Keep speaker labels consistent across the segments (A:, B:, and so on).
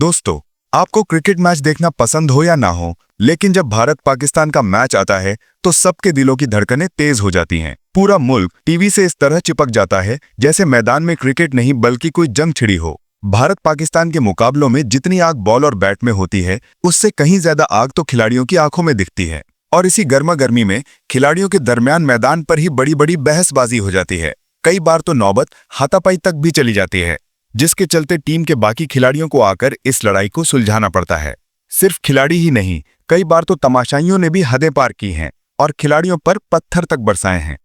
A: दोस्तों, आपको cricket match देखना पसंद हो या ना हो, लेकिन जब भारत पाकिस्तान का मैच आता है तो सबके दिलों की धड़कनें तेज हो जाती हैं। पूरा मुल्क टीवी से इस तरह चिपक जाता है जैसे मैदान में क्रिकेट नहीं बल्कि कोई जंग छिड़ी हो। भारत पाकिस्तान के मुकाबलों में जितनी आग बॉल और बैट में होती है, उससे कहीं ज्यादा आग तो खिलाड़ियों की आंखों में दिखती है। और इसी गर्मा गर्मी में खिलाड़ियों के दरमियान मैदान पर ही बड़ी बड़ी बहसबाजी हो जाती है। कई बार तो नौबत हाथापाई तक भी चली जाती है, जिसके चलते टीम के बाकी खिलाड़ियों को आकर इस लड़ाई को सुलझाना पड़ता है। सिर्फ खिलाड़ी ही नहीं, कई बार तो तमाशाइयों ने भी हदें पार की हैं और खिलाड़ियों पर पत्थर तक बरसाए हैं।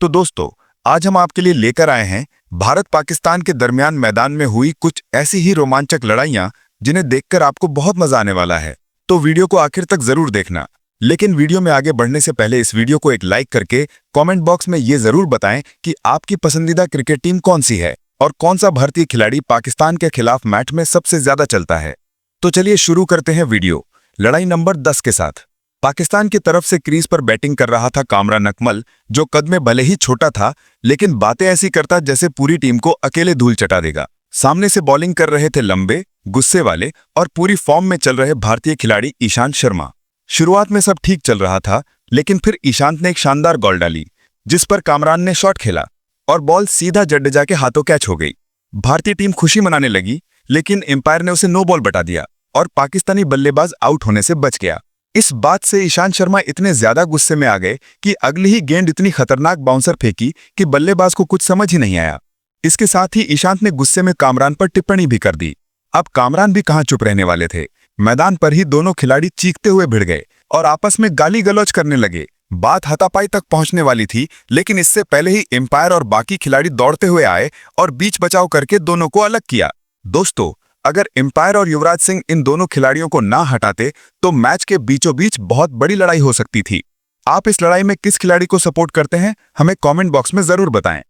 A: तो दोस्तों, आज हम आपके लिए लेकर आए हैं भारत पाकिस्तान के दरमियान मैदान में हुई कुछ ऐसी ही रोमांचक लड़ाइयां जिन्हें देखकर आपको बहुत मजा आने वाला है। तो वीडियो को आखिर तक जरूर देखना। लेकिन वीडियो में आगे बढ़ने से पहले इस वीडियो को एक लाइक करके कमेंट बॉक्स में ये जरूर बताएं कि आपकी पसंदीदा क्रिकेट टीम कौन सी है और कौन सा भारतीय खिलाड़ी पाकिस्तान के खिलाफ मैच में सबसे ज्यादा चलता है। तो चलिए शुरू करते हैं वीडियो लड़ाई नंबर 10 के साथ। पाकिस्तान की तरफ से क्रीज पर बैटिंग कर रहा था कामरान अकमल, जो कद में भले ही छोटा था लेकिन बातें ऐसी करता जैसे पूरी टीम को अकेले धूल चटा देगा। सामने से बॉलिंग कर रहे थे लंबे, गुस्से वाले और पूरी फॉर्म में चल रहे भारतीय खिलाड़ी ईशांत शर्मा। शुरुआत में सब ठीक चल रहा था, लेकिन फिर ईशांत ने एक शानदार बॉल डाली जिस पर कामरान ने शॉट खेला और बॉल सीधा जडेजा के हाथों कैच हो गई। भारतीय टीम खुशी मनाने लगी, लेकिन एम्पायर ने उसे नो बॉल बता दिया और पाकिस्तानी बल्लेबाज आउट होने से बच गया। इस बात से ईशांत शर्मा इतने ज्यादा गुस्से में आ गए कि अगली ही गेंद इतनी खतरनाक बाउंसर फेंकी कि बल्लेबाज को कुछ समझ ही नहीं आया। इसके साथ ही ईशांत ने गुस्से में कामरान पर टिप्पणी भी कर दी। अब कामरान भी कहां चुप रहने वाले थे। मैदान पर ही दोनों खिलाड़ी चीखते हुए भिड़ गए और आपस में गाली गलौज करने लगे। बात हाथापाई तक पहुंचने वाली थी, लेकिन इससे पहले ही एम्पायर और बाकी खिलाड़ी दौड़ते हुए आए और बीच बचाव करके दोनों को अलग किया। दोस्तों, अगर एम्पायर और युवराज सिंह इन दोनों खिलाड़ियों को ना हटाते तो मैच के बीचों बीच बहुत बड़ी लड़ाई हो सकती थी। आप इस लड़ाई में किस खिलाड़ी को सपोर्ट करते हैं, हमें कमेंट बॉक्स में जरूर बताएं।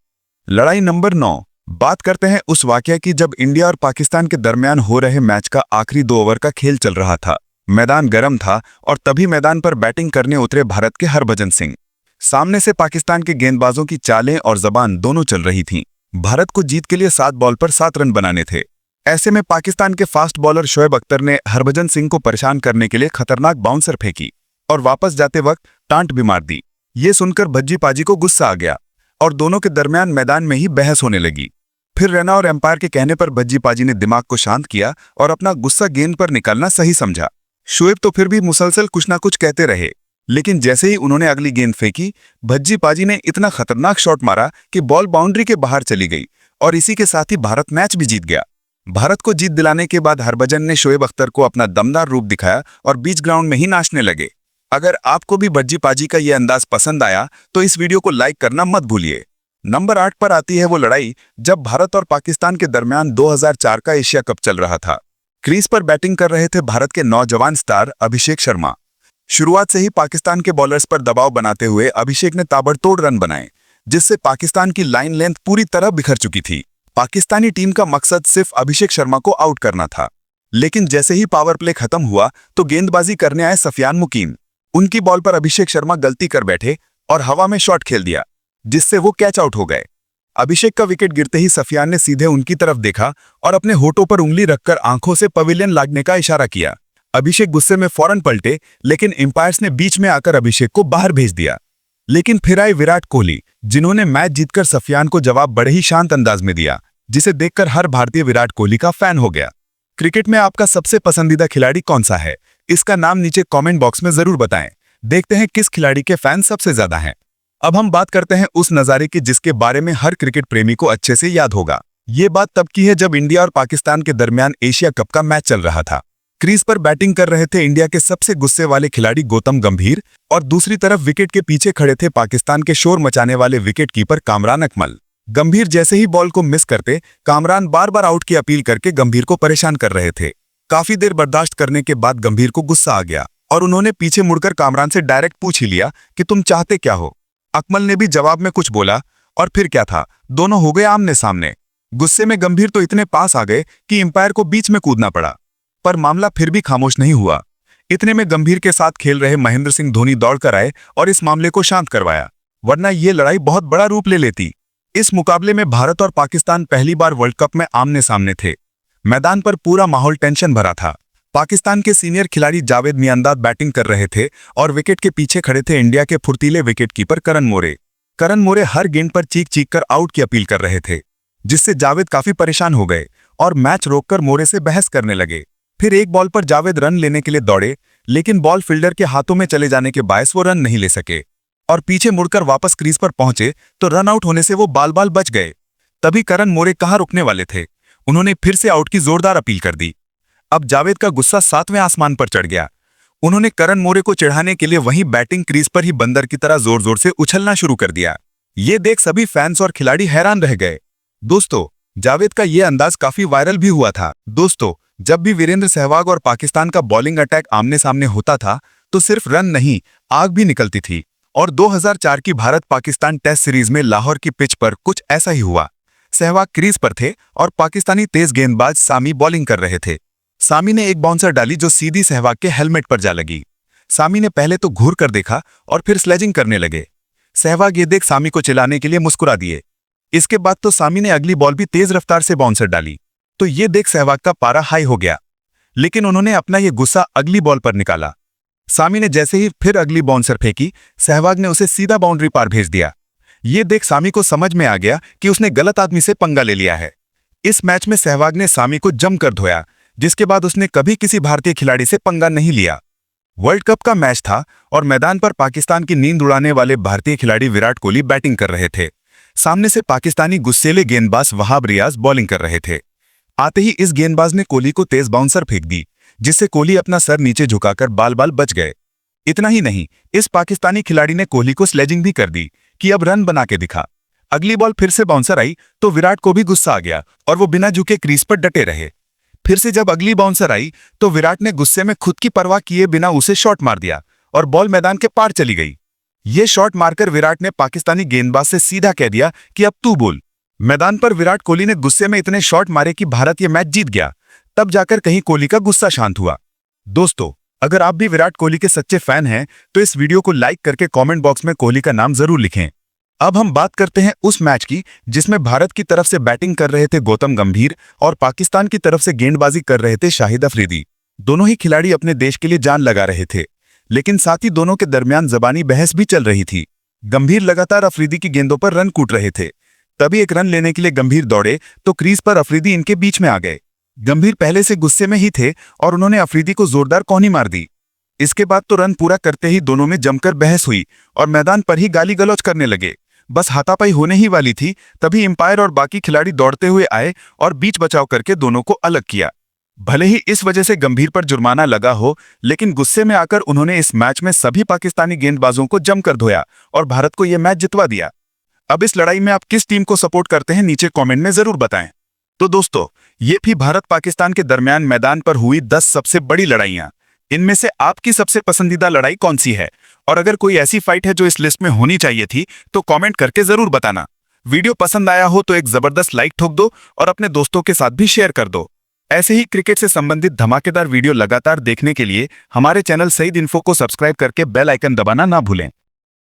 A: लड़ाई नंबर 9। बात करते हैं उस वाकया की जब इंडिया और पाकिस्तान के दरमियान हो रहे मैच का आखिरी 2 ओवर का खेल चल रहा था। मैदान गर्म था और तभी मैदान पर बैटिंग करने उतरे भारत के हरभजन सिंह। सामने से पाकिस्तान के गेंदबाजों की चालें और जबान दोनों चल रही थीं। भारत को जीत के लिए 7 बॉल पर 7 रन बनाने थे। ऐसे में पाकिस्तान के फास्ट बॉलर शोएब अख्तर ने हरभजन सिंह को परेशान करने के लिए खतरनाक बाउंसर फेंकी और वापस जाते वक्त टांट भी मार दी। ये सुनकर भज्जी पाजी को गुस्सा आ गया और दोनों के दरमियान मैदान में ही बहस होने लगी। फिर रैना और एम्पायर के कहने पर भज्जी पाजी ने दिमाग को शांत किया और अपना गुस्सा गेंद पर निकालना सही समझा। शोएब तो फिर भी मुसलसल कुछ ना कुछ कहते रहे, लेकिन जैसे ही उन्होंने अगली गेंद फेंकी, भज्जी पाजी ने इतना खतरनाक शॉट मारा कि बॉल बाउंड्री के बाहर चली गई और इसी के साथ ही भारत मैच भी जीत गया। भारत को जीत दिलाने के बाद हरभजन ने शोएब अख्तर को अपना दमदार रूप दिखाया और बीच ग्राउंड में ही नाचने लगे। अगर आपको भी भज्जी पाजी का यह अंदाज पसंद आया तो इस वीडियो को लाइक करना मत भूलिए। नंबर 8 पर आती है वो लड़ाई जब भारत और पाकिस्तान के दरमियान 2004 का एशिया कप चल रहा था। क्रीज पर बैटिंग कर रहे थे भारत के नौजवान स्टार अभिषेक शर्मा। शुरुआत से ही पाकिस्तान के बॉलर्स पर दबाव बनाते हुए अभिषेक ने ताबड़तोड़ रन बनाए, जिससे पाकिस्तान की लाइन लेंथ पूरी तरह बिखर चुकी थी। पाकिस्तानी टीम का मकसद सिर्फ अभिषेक शर्मा को आउट करना था, लेकिन जैसे ही पावर प्ले खत्म हुआ तो गेंदबाजी करने आए सफियान मुकीम। उनकी बॉल पर अभिषेक शर्मा गलती कर बैठे और हवा में शॉट खेल दिया, जिससे वो कैच आउट हो गए। अभिषेक का विकेट गिरते ही सफियान ने सीधे उनकी तरफ देखा और अपने होठों पर उंगली रखकर आंखों से पवेलियन लागने का इशारा किया। अभिषेक गुस्से में फौरन पलटे, लेकिन एम्पायर्स ने बीच में आकर अभिषेक को बाहर भेज दिया। लेकिन फिर आए विराट कोहली, जिन्होंने मैच जीतकर सफियान को जवाब बड़े ही शांत अंदाज में दिया, जिसे देखकर हर भारतीय विराट कोहली का फैन हो गया। क्रिकेट में आपका सबसे पसंदीदा खिलाड़ी कौन सा है, इसका नाम नीचे कमेंट बॉक्स में जरूर बताएं। देखते हैं किस खिलाड़ी के फैन सबसे ज्यादा हैं। अब हम बात करते हैं उस नजारे की जिसके बारे में हर क्रिकेट प्रेमी को अच्छे से याद होगा। ये बात तब की है जब इंडिया और पाकिस्तान के दरमियान एशिया कप का मैच चल रहा था। क्रीज पर बैटिंग कर रहे थे इंडिया के सबसे गुस्से वाले खिलाड़ी गौतम गंभीर और दूसरी तरफ विकेट के पीछे खड़े थे पाकिस्तान के शोर मचाने वाले विकेट कीपर कामरान अकमल। गंभीर जैसे ही बॉल को मिस करते, कामरान बार बार आउट की अपील करके गंभीर को परेशान कर रहे थे। काफी देर बर्दाश्त करने के बाद गंभीर को गुस्सा आ गया और उन्होंने पीछे मुड़कर कामरान से डायरेक्ट पूछ ही लिया कि तुम चाहते क्या हो। अकमल ने भी जवाब में कुछ बोला और फिर क्या था, दोनों हो गए आमने सामने। गुस्से में गंभीर तो इतने पास आ गए कि एम्पायर को बीच में कूदना पड़ा, पर मामला फिर भी खामोश नहीं हुआ। इतने में गंभीर के साथ खेल रहे महेंद्र सिंह धोनी दौड़कर आए और इस मामले को शांत करवाया, वरना ये लड़ाई बहुत बड़ा रूप ले लेती। इस मुकाबले में भारत और पाकिस्तान पहली बार वर्ल्ड कप में आमने सामने थे। मैदान पर पूरा माहौल टेंशन भरा था। पाकिस्तान के सीनियर खिलाड़ी जावेद मियांदाद बैटिंग कर रहे थे और विकेट के पीछे खड़े थे इंडिया के फुर्तीले विकेटकीपर करण मोरे। करण मोरे हर गेंद पर चीख चीख कर आउट की अपील कर रहे थे, जिससे जावेद काफी परेशान हो गए और मैच रोककर मोरे से बहस करने लगे। फिर एक बॉल पर जावेद रन लेने के लिए दौड़े, लेकिन बॉल फील्डर के हाथों में चले जाने के बायस वो रन नहीं ले सके और पीछे मुड़कर वापस क्रीज पर पहुंचे तो रन आउट होने से वो बाल बाल बच गए। तभी करण मोरे कहां रुकने वाले थे, उन्होंने फिर से आउट की जोरदार अपील कर दी। अब जावेद का गुस्सा 7वें आसमान पर चढ़ गया। उन्होंने करण मोरे को चिढ़ाने के लिए वहीं बैटिंग क्रीज पर ही बंदर की तरह जोर जोर से उछलना शुरू कर दिया। ये देख सभी फैंस और खिलाड़ी हैरान रह गए। दोस्तों, जावेद का ये अंदाज काफी वायरल भी हुआ था। दोस्तों, जब भी वीरेंद्र सहवाग और पाकिस्तान का बॉलिंग अटैक आमने सामने होता था तो सिर्फ रन नहीं, आग भी निकलती थी। और 2004 की भारत पाकिस्तान टेस्ट सीरीज में लाहौर की पिच पर कुछ ऐसा ही हुआ। सहवाग क्रीज पर थे और पाकिस्तानी तेज गेंदबाज सामी बॉलिंग कर रहे थे। सामी ने एक बाउंसर डाली जो सीधी सहवाग के हेलमेट पर जा लगी। सामी ने पहले तो घूर कर देखा और फिर स्लेजिंग करने लगे। सहवाग ये देख सामी को चिल्लाने के लिए मुस्कुरा दिए। इसके बाद तो सामी ने अगली बॉल भी तेज रफ्तार से बाउंसर डाली, तो ये देख सहवाग का पारा हाई हो गया। लेकिन उन्होंने अपना ये गुस्सा अगली बॉल पर निकाला। सामी ने जैसे ही फिर अगली बाउंसर फेंकी, सहवाग ने उसे सीधा बाउंड्री पार भेज दिया। ये देख सामी को समझ में आ गया कि उसने गलत आदमी से पंगा ले लिया है। इस मैच में सहवाग ने सामी को जमकर धोया, जिसके बाद उसने कभी किसी भारतीय खिलाड़ी से पंगा नहीं लिया। वर्ल्ड कप का मैच था और मैदान पर पाकिस्तान की नींद उड़ाने वाले भारतीय खिलाड़ी विराट कोहली बैटिंग कर रहे थे। सामने से पाकिस्तानी गुस्सेले गेंदबाज वहाब रियाज बॉलिंग कर रहे थे। आते ही इस गेंदबाज ने कोहली को तेज बाउंसर फेंक दी, जिससे कोहली अपना सर नीचे झुकाकर बाल बाल बच गए। इतना ही नहीं, इस पाकिस्तानी खिलाड़ी ने कोहली को स्लेजिंग भी कर दी कि अब रन बना के दिखा। अगली बॉल फिर से बाउंसर आई तो विराट को भी गुस्सा आ गया और वो बिना झुके क्रीज पर डटे रहे। फिर से जब अगली बाउंसर आई तो विराट ने गुस्से में खुद की परवाह किए बिना उसे शॉट मार दिया और बॉल मैदान के पार चली गई। ये शॉट मारकर विराट ने पाकिस्तानी गेंदबाज से सीधा कह दिया कि अब तू बोल। मैदान पर विराट कोहली ने गुस्से में इतने शॉट मारे कि भारत ये मैच जीत गया। तब जाकर कहीं कोहली का गुस्सा शांत हुआ। दोस्तों, अगर आप भी विराट कोहली के सच्चे फैन हैं तो इस वीडियो को लाइक करके कमेंट बॉक्स में कोहली का नाम जरूर लिखें। अब हम बात करते हैं उस मैच की जिसमें भारत की तरफ से बैटिंग कर रहे थे गौतम गंभीर और पाकिस्तान की तरफ से गेंदबाजी कर रहे थे शाहिद अफरीदी। दोनों ही खिलाड़ी अपने देश के लिए जान लगा रहे थे, लेकिन साथ ही दोनों के दरमियान जबानी बहस भी चल रही थी। गंभीर लगातार अफरीदी की गेंदों पर रन कूट रहे थे। तभी एक रन लेने के लिए गंभीर दौड़े तो क्रीज पर अफरीदी इनके बीच में आ गए। गंभीर पहले से गुस्से में ही थे और उन्होंने अफरीदी को जोरदार कोहनी मार दी। इसके बाद तो रन पूरा करते ही दोनों में जमकर बहस हुई और मैदान पर ही गाली गलौज करने लगे। बस हाथापाई होने ही वाली थी, तभी अंपायर और बाकी खिलाड़ी दौड़ते हुए आए और बीच बचाव करके दोनों को अलग किया। भले ही इस वजह से गंभीर पर जुर्माना लगा हो, लेकिन गुस्से में आकर उन्होंने इस मैच में सभी पाकिस्तानी गेंदबाजों को जमकर धोया और भारत को यह मैच जितवा दिया। अब इस लड़ाई में आप किस टीम को सपोर्ट करते हैं, नीचे कमेंट में जरूर बताएं। तो दोस्तों, ये थी भारत पाकिस्तान के दरमियान मैदान पर हुई 10 सबसे बड़ी लड़ाइयां। इनमें से आपकी सबसे पसंदीदा लड़ाई कौन सी है? और अगर कोई ऐसी फाइट है जो इस लिस्ट में होनी चाहिए थी तो कमेंट करके जरूर बताना। वीडियो पसंद आया हो तो एक जबरदस्त लाइक ठोक दो और अपने दोस्तों के साथ भी शेयर कर दो। ऐसे ही क्रिकेट से संबंधित धमाकेदार वीडियो लगातार देखने के लिए हमारे चैनल सईद इन्फो को सब्सक्राइब करके बेल आइकन दबाना ना भूलें।